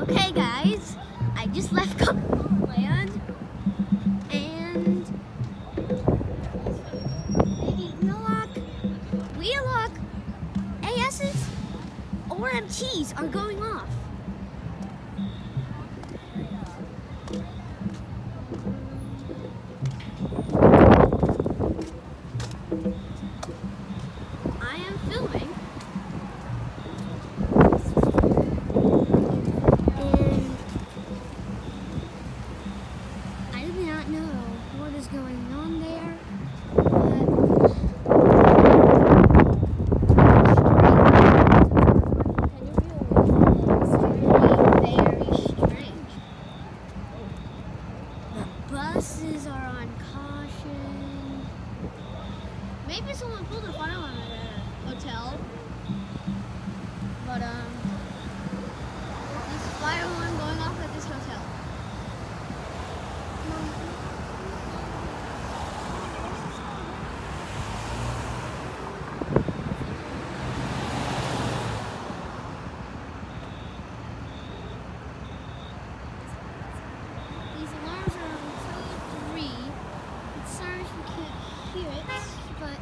Okay guys, I just left Cumberland and Wheelock, AS's, OMTs are going off. I am filming. I do not know what is going on there, very strange. The buses are on caution. Maybe someone pulled a fire alarm at a hotel, but there's a fire alarm going off at this hotel. These alarms are on code 3. It's sorry if you can't hear it, but